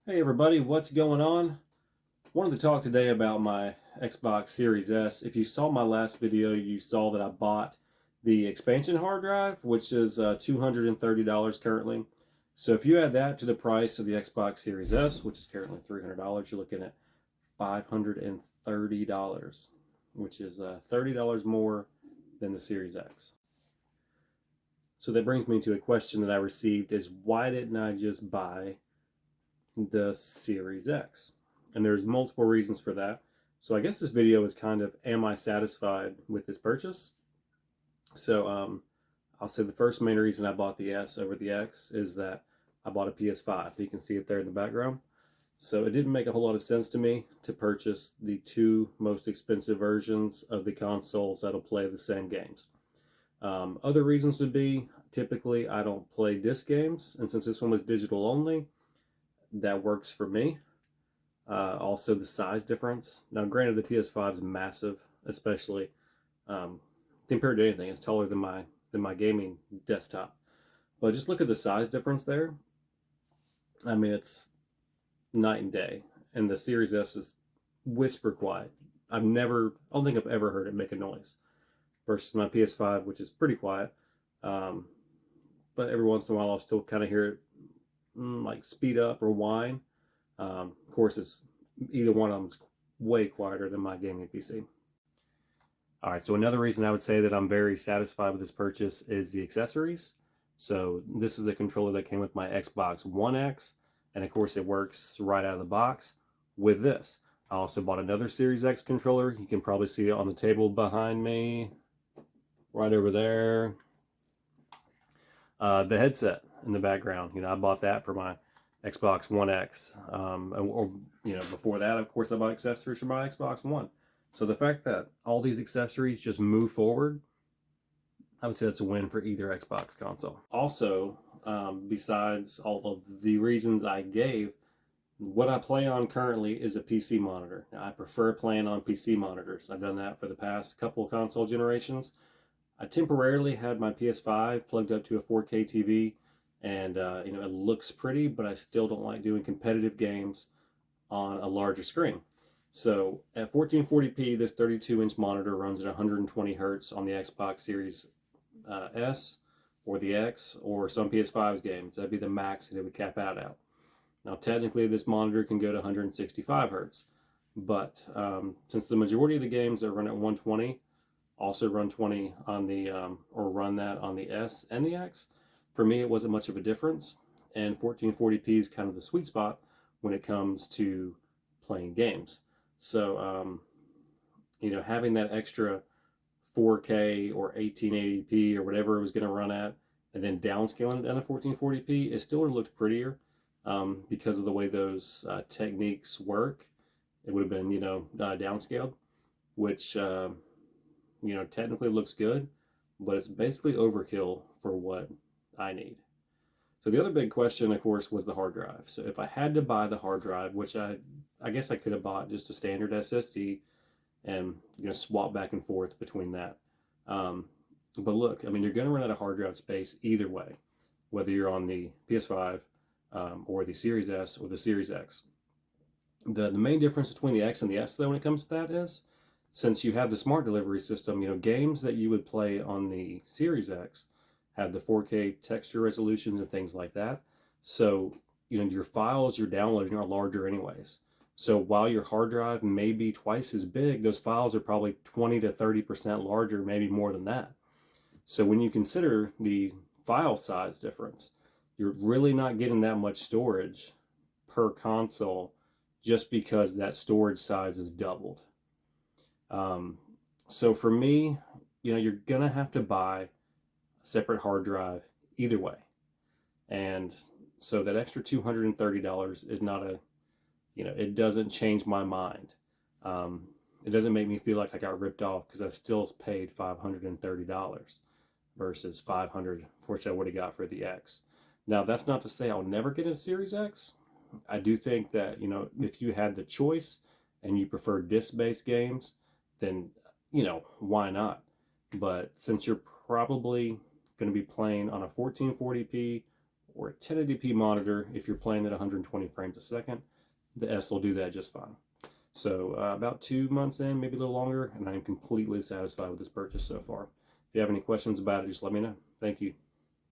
Hey everybody, what's going on? Wanted to talk today about my Xbox Series S. If you saw my last video, you saw that I bought the expansion hard drive, which is $230 currently. So if you add that to the price of the Xbox Series S, which is currently $300, you're looking at $530, which is $30 more than the Series X. So that brings me to a question that I received is why didn't I just buy the Series X? And there's multiple reasons for that. So I guess this video is kind of, am I satisfied with this purchase? So I'll say the first main reason I bought the S over the X is that I bought a PS5. You can see it there in the background. So it didn't make a whole lot of sense to me to purchase the two most expensive versions of the consoles that'll play the same games. Other reasons would be typically I don't play disc games, and since this one was digital only, that works for me. Also, the size difference. Now, granted, the PS5 is massive, especially compared to anything. It's taller than my gaming desktop. But just look at the size difference there. I mean, it's night and day. And the Series S is whisper quiet. I don't think I've ever heard it make a noise. Versus my PS5, which is pretty quiet. But every once in a while, I'll still kind of hear it like speed up or whine. Of course, either one of them is way quieter than my gaming PC. All right, so another reason I would say that I'm very satisfied with this purchase is the accessories. So this is a controller that came with my Xbox One X, and of course it works right out of the box with this. I also bought another Series X controller. You can probably see it on the table behind me, right over there. The headset in the background, I bought that for my Xbox One X. Before that, of course, I bought accessories for my Xbox One. So the fact that all these accessories just move forward, I would say that's a win for either Xbox console. Also, besides all of the reasons I gave, what I play on currently is a PC monitor. Now, I prefer playing on PC monitors. I've done that for the past couple console generations. I temporarily had my PS5 plugged up to a 4K TV, and it looks pretty, but I still don't like doing competitive games on a larger screen. So at 1440p, this 32-inch monitor runs at 120 hertz on the Xbox Series S or the X, or some PS5's games. That'd be the max that it would cap out at. Now, technically, this monitor can go to 165 hertz, but since the majority of the games that run at 120 also run 20 on the or run that on the S and the X, for me it wasn't much of a difference, and 1440p is kind of the sweet spot when it comes to playing games. So having that extra 4K or 1880p or whatever it was going to run at, and then downscaling it down to 1440p, it still would have looked prettier because of the way those techniques work. It would have been downscaled, which technically looks good, but it's basically overkill for what I need. So the other big question, of course, was the hard drive. So if I had to buy the hard drive, which I guess I could have bought just a standard SSD and swap back and forth between that. But look, I mean, you're going to run out of hard drive space either way, whether you're on the PS5 or the Series S or the Series X. The main difference between the X and the S, though, when it comes to that is, since you have the smart delivery system, games that you would play on the Series X have the 4K texture resolutions and things like that. So, your files you're downloading are larger anyways. So while your hard drive may be twice as big, those files are probably 20 to 30% larger, maybe more than that. So when you consider the file size difference, you're really not getting that much storage per console just because that storage size is doubled. So for me, you're going to have to buy a separate hard drive either way. And so that extra $230 is not it doesn't change my mind. It doesn't make me feel like I got ripped off because I still paid $530 versus $500, which I would have got for the X. Now, that's not to say I'll never get a Series X. I do think that, if you had the choice and you prefer disc-based games, then, why not? But since you're probably going to be playing on a 1440p or a 1080p monitor, if you're playing at 120 frames a second, the S will do that just fine. So about 2 months in, maybe a little longer, and I am completely satisfied with this purchase so far. If you have any questions about it, just let me know. Thank you.